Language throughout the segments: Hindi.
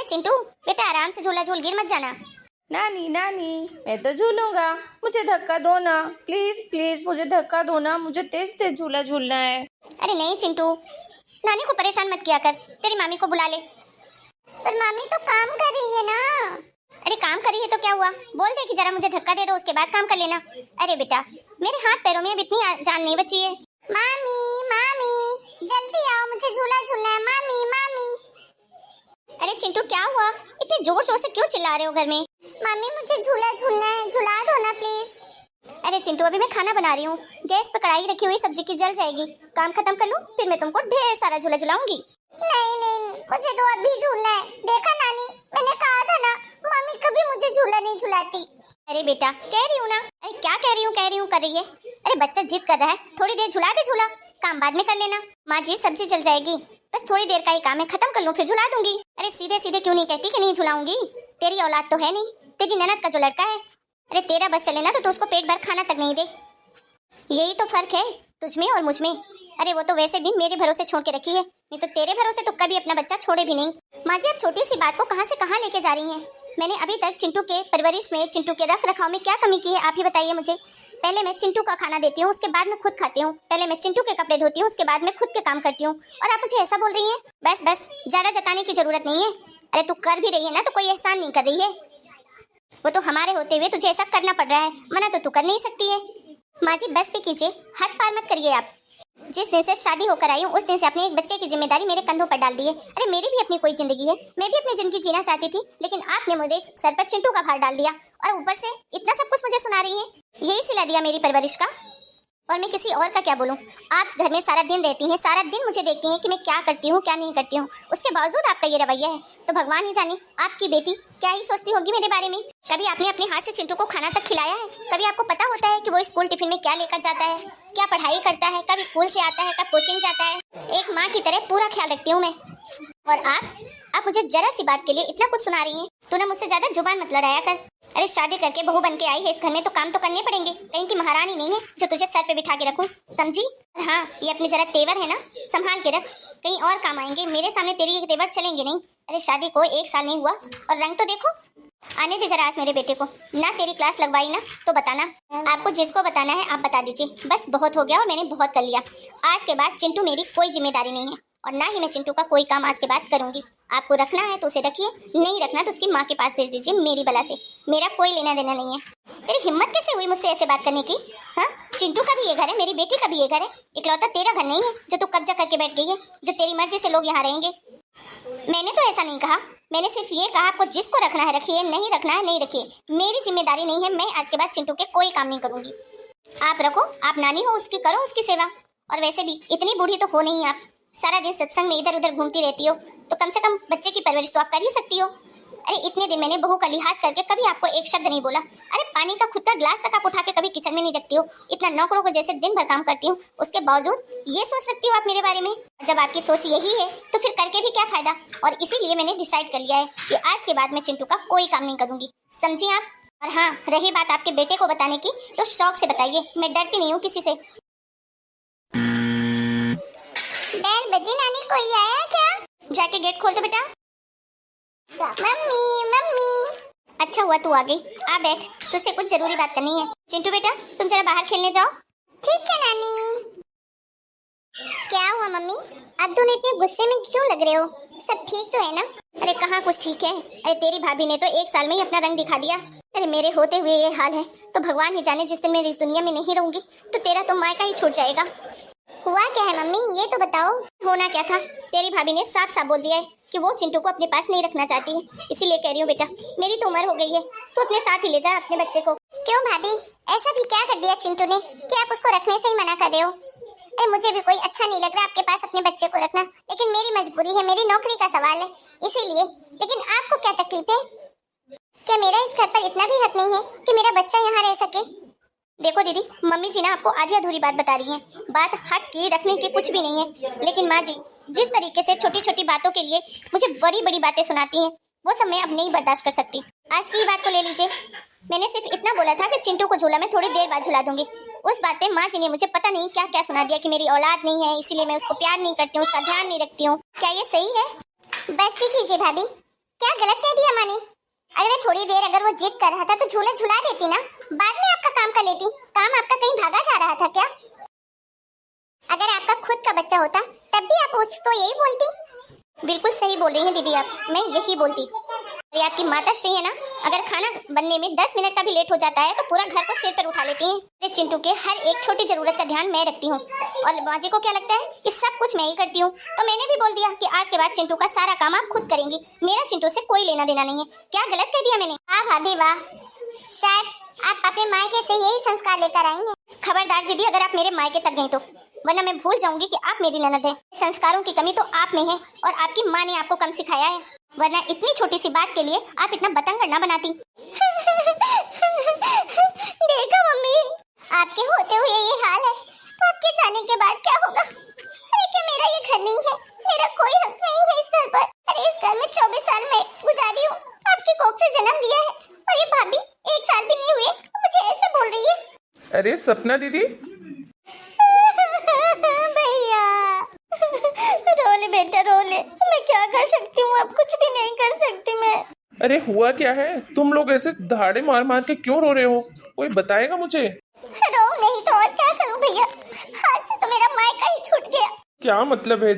चिंटू बेटा आराम से झूला झूल, गिर मत जाना। नानी नानी मैं तो झूलूंगा, मुझे धक्का दो ना, प्लीज प्लीज मुझे धक्का दो ना, मुझे तेज तेज झूला झूलना है। अरे नहीं चिंटू, नानी को परेशान मत किया कर, तेरी मामी को बुला ले। पर मामी तो काम कर रही है ना। अरे काम कर रही है तो क्या हुआ, बोल दे कि जरा मुझे धक्का दे दो, उसके बाद काम कर लेना। अरे बेटा मेरे हाथ पैरों में अब इतनी जान नहीं बची है। मामी मामी जल्दी आओ, मुझे झूला झूलना है। मामी मामी। अरे चिंटू क्या हुआ, इतने जोर जोर से क्यों चिल्ला रहे हो घर में? मामी मुझे झूला झूलना है, झूला दो ना प्लीज। अरे चिंटू अभी मैं खाना बना रही हूँ, गैस पर कढ़ाई रखी हुई सब्जी की जल जाएगी, काम खत्म कर लूँ फिर मैं तुमको ढेर सारा झूला झुलाऊंगी। नहीं नहीं मुझे तो अभी झूलना है। देखा नानी, मैंने कहा था ना मम्मी कभी मुझे झूला नहीं झुलाती। अरे बेटा कह रही हूँ ना। अरे क्या कह रही हूँ कर रही है। अरे बच्चा जिद कर रहा है, थोड़ी देर झुला दे झूला, काम बाद में कर लेना। माँ जी सब्जी जल जाएगी, बस थोड़ी देर का ही काम है, खत्म कर लूँ फिर झुला दूंगी। अरे सीधे सीधे क्यों नहीं कहती कि नहीं झुलाऊंगी, तेरी औलाद तो है नहीं, तेरी ननद का जो लड़का है। अरे तेरा बस चले ना तो उसको पेट भर खाना तक नहीं दे, यही तो फर्क है तुझमें और मुझ में। अरे वो तो वैसे भी मेरे भरोसे छोड़ के रखी है, नहीं तो तेरे भरोसे तो कभी अपना बच्चा छोड़े भी नहीं। माँ जी अब छोटी सी बात को कहाँ से कहाँ लेके जा रही हैं। मैंने अभी तक चिंटू के परवरिश में, चिंटू के रख रखाव में क्या कमी की है, आप ही बताइए मुझे। पहले मैं चिंटू का खाना देती हूँ, उसके बाद मैं खुद खाती हूँ। पहले मैं चिंटू के कपड़े धोती हूँ, उसके बाद मैं खुद के काम करती हूँ, और आप मुझे ऐसा बोल रही हैं। बस बस ज्यादा जताने की जरूरत नहीं है। अरे तू कर भी रही है ना तो कोई एहसान नहीं कर रही है, वो तो हमारे होते हुए तुझे ऐसा करना पड़ रहा है, मना तो तू कर नहीं सकती है। माँ जी बस भी कीजिए, हद पार मत करिए आप। जिस दिन से शादी होकर आई हूँ उस दिन से अपने एक बच्चे की जिम्मेदारी मेरे कंधों पर डाल दी है। अरे मेरी भी अपनी कोई जिंदगी है, मैं भी अपनी जिंदगी जीना चाहती थी, लेकिन आपने मुझे सर पर चिंटू का भार डाल दिया, और ऊपर से इतना सब कुछ मुझे सुना रही है। यही सिला दिया मेरी परवरिश का, और मैं किसी और का क्या बोलूं। आप घर में सारा दिन रहती हैं, सारा दिन मुझे देखती हैं कि मैं क्या करती हूँ क्या नहीं करती हूँ, उसके बावजूद आपका ये रवैया है तो भगवान ही जाने आपकी बेटी क्या ही सोचती होगी मेरे बारे में। कभी आपने अपने हाथ से चिंटू को खाना तक खिलाया है? कभी आपको पता होता है कि वो स्कूल टिफिन में क्या लेकर जाता है, क्या पढ़ाई करता है, कब स्कूल से आता है, कब कोचिंग जाता है? एक माँ की तरह पूरा ख्याल रखती हूँ मैं। और आप मुझे जरा सी बात के लिए इतना कुछ सुना रही हैं। तू ना मुझसे ज्यादा जुबान मत लड़ाया कर। अरे शादी करके बहू बन के आई है इस घर में तो काम तो करने पड़ेंगे, कहीं की महारानी नहीं है जो तुझे सर पे बिठा के रखूं, समझी? हाँ ये अपने जरा तेवर है ना, संभाल के रख, कहीं और काम आएंगे, मेरे सामने तेरी ये तेवर चलेंगे नहीं। अरे शादी को 1 साल नहीं हुआ और रंग तो देखो। आने दे जरा आज मेरे बेटे को, ना तेरी क्लास लगवाई ना तो बताना, आपको जिसको बताना है आप बता दीजिए। बस बहुत हो गया और मैंने बहुत कर लिया, आज के बाद चिंटू मेरी कोई जिम्मेदारी नहीं है, और ना ही मैं चिंटू का कोई काम आज के बाद करूंगी। आपको रखना है तो उसे रखिए, नहीं रखना तो उसकी माँ के पास भेज दीजिए मेरी बला से, मेरा कोई लेना देना नहीं है। तेरी हिम्मत कैसे हुई मुझसे ऐसे बात करने की? हाँ चिंटू का भी ये घर है, मेरी बेटी का भी ये घर है, इकलौता तेरा घर नहीं है जो तू कब्जा करके बैठ गई है, जो तेरी मर्जी से लोग यहाँ रहेंगे। मैंने तो ऐसा नहीं कहा, मैंने सिर्फ ये कहा आपको जिसको रखना है रखिए, नहीं रखना है नहीं रखिए, मेरी जिम्मेदारी नहीं है। मैं आज के बाद चिंटू के कोई काम नहीं करूंगी। आप रखो, आप नानी हो उसकी, करो उसकी सेवा, और वैसे भी इतनी बूढ़ी तो हो नहीं आप, सारा दिन सत्संग में इधर उधर घूमती रहती हो, तो कम से कम बच्चे की परवरिश तो आप कर ही सकती हो। अरे इतने दिन मैंने बहू का लिहाज करके कभी आपको एक शब्द नहीं बोला। अरे पानी का खुद का ग्लास तक आप उठा के कभी किचन में नहीं रखती हो, इतना नौकरों को जैसे दिन भर काम करती हूँ, उसके बावजूद ये सोच रखती हो आप मेरे बारे में। जब आपकी सोच यही है तो फिर करके भी क्या फायदा। और इसीलिए मैंने डिसाइड कर लिया है कि आज के बाद मैं चिंटू का कोई काम नहीं करूंगी, समझी आप? और हाँ रही बात आपके बेटे को बताने की तो शौक से बताइए, मैं डरती नहीं हूँ किसी से। बेल बजी, नानी कोई आया क्या? जाके गेट खोल दो बेटा। Mummy mummy. अच्छा हुआ तू आ गई, आ बैठ, तुझसे कुछ जरूरी बात करनी है। चिंटू बेटा तुम जरा बाहर खेलने जाओ। ठीक है नानी। क्या हुआ मम्मी, अब तुम इतने गुस्से में क्यों लग रहे हो? सब ठीक तो है ना? अरे कहाँ कुछ ठीक है, अरे तेरी भाभी ने तो 1 साल में ही अपना रंग दिखा दिया। अरे मेरे होते हुए ये हाल है तो भगवान ही जाने जिस दिन मैं इस दुनिया में नहीं रहूंगी तो तेरा तो मायका ही छूट जाएगा। हुआ क्या है मम्मी, ये तो बताओ। होना क्या था, तेरी भाभी ने साफ साफ बोल दिया है कि वो चिंटू को अपने पास नहीं रखना चाहती है, इसीलिए कह रही हूँ बेटा, मेरी तो उम्र हो गई है, तो अपने साथ ही ले जा अपने बच्चे को। क्यों भाभी, ऐसा भी क्या कर दिया चिंटू ने कि आप उसको रखने से ही मना कर रहे हो? अरे मुझे भी कोई अच्छा नहीं लग रहा आपके पास अपने बच्चे को रखना, लेकिन मेरी मजबूरी है, मेरी नौकरी का सवाल है इसीलिए। लेकिन आपको क्या तकलीफ है? क्या मेरा इस घर पर इतना भी हक नहीं है कि मेरा बच्चा यहाँ रह सके? देखो दीदी, मम्मी जी ना आपको आधी अधूरी बात बता रही हैं, बात हक की रखने की कुछ भी नहीं है, लेकिन माँ जी जिस तरीके से छोटी छोटी बातों के लिए मुझे बड़ी बड़ी बातें सुनाती हैं वो सब मैं अब नहीं बर्दाश्त कर सकती। आज की बात को ले लीजिए, मैंने सिर्फ इतना बोला था कि चिंटू को झूला मैं थोड़ी देर बाद झुला दूंगी, उस बात पे माँ जी ने मुझे पता नहीं क्या क्या सुना दिया कि मेरी औलाद नहीं है इसीलिए मैं उसको प्यार नहीं करती हूँ, उसका ध्यान नहीं रखती हूँ। क्या ये सही है? बस भी कीजिए भाभी, क्या क्या गलत कह दिया माँ ने? अरे थोड़ी देर अगर वो जिद कर रहा था तो झूला झुला देती ना, बाद में आपका काम कर लेती। काम आपका कहीं भागा जा रहा था क्या? अगर आपका खुद का बच्चा होता तब भी आप उसको यही बोलती? बिल्कुल सही बोल रही हैं दीदी आप, मैं यही बोलती। ये आपकी माता श्री है ना, अगर खाना बनने में 10 मिनट का भी लेट हो जाता है तो पूरा घर को सिर पर उठा लेती हैं। मेरे चिंटू के हर एक छोटी जरूरत का ध्यान मैं रखती हूँ और माँ जी को क्या लगता है कि सब कुछ मैं ही करती हूँ। तो मैंने भी बोल दिया कि आज के बाद चिंटू का सारा काम आप खुद करेंगी, मेरा चिंटू से कोई लेना देना नहीं है। क्या गलत कह दिया मैंने? हाँ भाभी वाह, शायद आप अपने मायके से यही संस्कार लेकर आएंगे। खबरदार दीदी, अगर आप मेरे मायके तक गई तो, वरना मैं भूल जाऊंगी कि आप मेरी ननद हैं। संस्कारों की कमी तो आप में है और आपकी माँ ने आपको कम सिखाया है, वरना इतनी छोटी सी बात के लिए आप इतना बतंगड़ ना बनाती। देखो मम्मी, आपके होते हुए ये हाल है तो आपके जाने के बाद क्या होगा? अरे क्या मेरा ये घर नहीं है? मेरा कोई हक नहीं है इस घर पर? अरे इस घर में 24 साल मैं गुजारी हूँ, आपकी कोख से जन्म लिया है और ये भाभी 1 साल भी नहीं हुए मुझे ऐसे बोल रही है। अरे सपना दीदी, भैया रोले बेटा रोले, मैं क्या कर सकती हूँ? अब कुछ भी नहीं कर सकती मैं। अरे हुआ क्या है? तुम लोग ऐसे दहाड़े मार मार के क्यों रो रहे हो? कोई बताएगा मुझे? रो नहीं तो और क्या करूँ भैया, हाथ से तो मेरा मायका ही छूट गया। क्या मतलब है?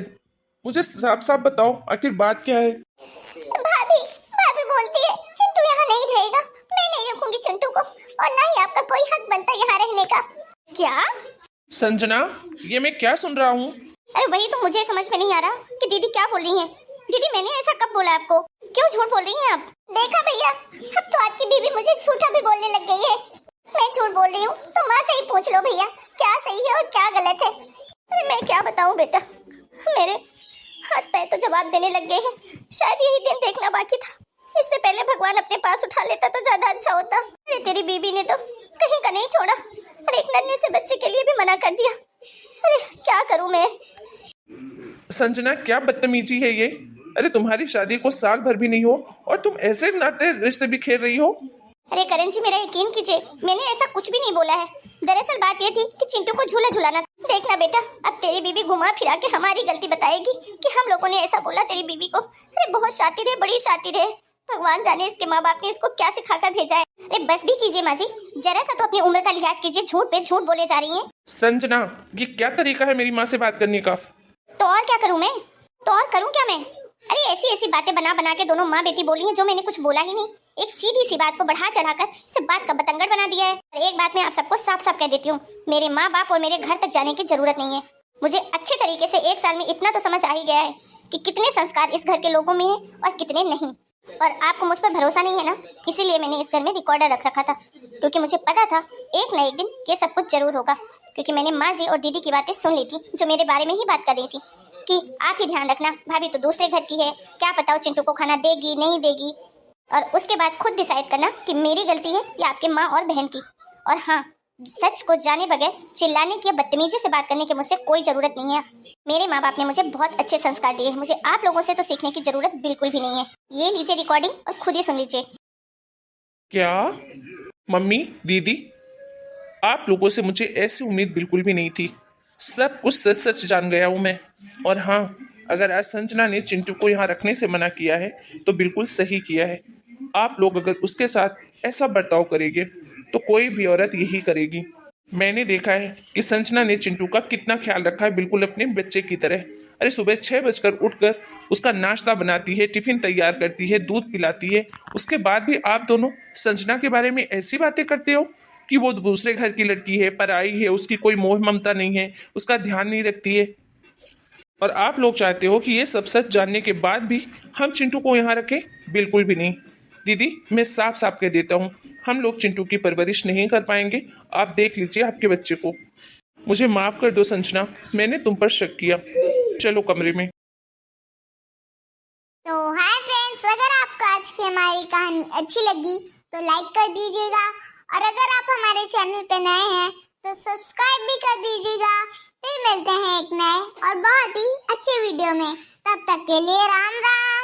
मुझे साफ साफ बताओ, आखिर बात क्या है? भाभी भाभी बोलती है चिंटू यहाँ नहीं रहेगा, मैं नहीं रखूंगी चिंटू को और ना ही आपका कोई हक बनता यहाँ रहने का। क्या? संजना, ये मैं क्या सुन रहा हूँ? अरे वही तो मुझे समझ में नहीं आ रहा कि दीदी क्या बोल रही हैं। दीदी मैंने ऐसा कब बोला आपको? क्यों झूठ बोल रही हैं आप? देखा भैया, अब तो आपकी बीवी मुझे झूठा भी बोलने लग गई है। मैं झूठ बोल रही हूँ तो माँ से ही पूछ लो भैया, क्या सही है और क्या गलत है। अरे मैं क्या बताऊँ बेटा, मेरे हाथ पैर तो जवाब देने लग गए हैं। शायद यही दिन देखना बाकी था, इससे पहले भगवान अपने पास उठा लेता तो ज्यादा अच्छा होता। अरे तेरी बीबी ने तो कहीं का नहीं छोड़ा और एक नन्हे से बच्चे के लिए भी मना कर दिया। अरे क्या करूं मैं? संजना, क्या बदतमीजी है ये? अरे तुम्हारी शादी को साल भर भी नहीं हो और तुम ऐसे नाते रिश्ते भी खेल रही हो। अरे करण जी मेरा यकीन कीजिए, मैंने ऐसा कुछ भी नहीं बोला है। दरअसल बात ये थी कि चिंटू को झूला झुलाना। देखना बेटा, अब तेरी बीबी घुमा फिरा के हमारी गलती बताएगी कि हम लोगों ने ऐसा बोला तेरी बीबी को। अरे बहुत शातिर है, बड़ी शातिर है, भगवान जाने इसके माँ बाप ने इसको क्या सिखाकर भेजा है। अरे बस भी कीजिए माँ जी, जरा सा तो अपनी उम्र का लिहाज कीजिए, झूठ पे झूठ बोले जा रही हैं। संजना, ये क्या तरीका है मेरी माँ से बात करने का? तो और क्या करूं मैं? तो और करूं क्या मैं? अरे ऐसी ऐसी बातें बना बना के दोनों माँ बेटी बोली हैं जो मैंने कुछ बोला ही नहीं। एक सीधी सी बात को बढ़ा चढ़ाकर इस बात का बतंगड़ बना दिया है। और एक बात मैं आप सबको साफ साफ कह देती हूँ, मेरे माँ बाप और मेरे घर तक जाने की जरूरत नहीं है। मुझे अच्छे तरीके से 1 साल में इतना तो समझ आ ही गया है कि कितने संस्कार इस घर के लोगों में है और कितने नहीं। और आपको मुझ पर भरोसा नहीं है ना, इसीलिए मैंने इस घर में रिकॉर्डर रख रखा था, क्योंकि मुझे पता था एक न एक दिन ये सब कुछ जरूर होगा। क्योंकि मैंने माँ जी और दीदी की बातें सुन ली थी जो मेरे बारे में ही बात कर रही थी कि आप ही ध्यान रखना, भाभी तो दूसरे घर की है, क्या पता वो चिंटू को खाना देगी नहीं देगी। और उसके बाद खुद डिसाइड करना कि मेरी गलती है या आपके माँ और बहन की। और हाँ, सच को जाने बगैर चिल्लाने की या बदतमीजी से बात करने की मुझसे कोई जरूरत नहीं है। मेरे माँ बाप ने मुझे बहुत अच्छे संस्कार दिए हैं, मुझे आप लोगों से तो सीखने की जरूरत बिल्कुल भी नहीं है। ये लीजिए रिकॉर्डिंग और खुद ही सुन लीजिए। क्या? मम्मी, दीदी, आप लोगों से मुझे ऐसी उम्मीद बिल्कुल भी नहीं थी। सब कुछ सच सच जान गया हूँ मैं। और हाँ, अगर आज संजना ने चिंटू को यहाँ रखने से मना किया है तो बिल्कुल सही किया है। आप लोग अगर उसके साथ ऐसा बर्ताव करेंगे तो कोई भी औरत यही करेगी। मैंने देखा है कि संजना ने चिंटू का कितना ख्याल रखा है, बिल्कुल अपने बच्चे की तरह। अरे सुबह 6 बजकर उठकर उसका नाश्ता बनाती है, टिफिन तैयार करती है, दूध पिलाती है। उसके बाद भी आप दोनों संजना के बारे में ऐसी बातें करते हो कि वो दूसरे घर की लड़की है, पराई है, उसकी कोई मोह ममता नहीं है, उसका ध्यान नहीं रखती है। और आप लोग चाहते हो कि ये सब सच जानने के बाद भी हम चिंटू को यहाँ रखें? बिल्कुल भी नहीं। दीदी, मैं साफ साफ कह देता हूँ, हम लोग चिंटू की परवरिश नहीं कर पाएंगे। आप देख लीजिए आपके बच्चे को। मुझे माफ कर दो संजना, मैंने तुम पर शक किया। चलो कमरे में। तो हाय फ्रेंड्स, अगर आपको आज की हमारी कहानी अच्छी लगी तो लाइक कर दीजिएगा और अगर आप हमारे चैनल पे नए हैं तो सब्सक्राइब भी कर दीजिएगा। फिर मिलते हैं एक नए और बहुत ही अच्छे वीडियो में, तब तक के लिए राम राम।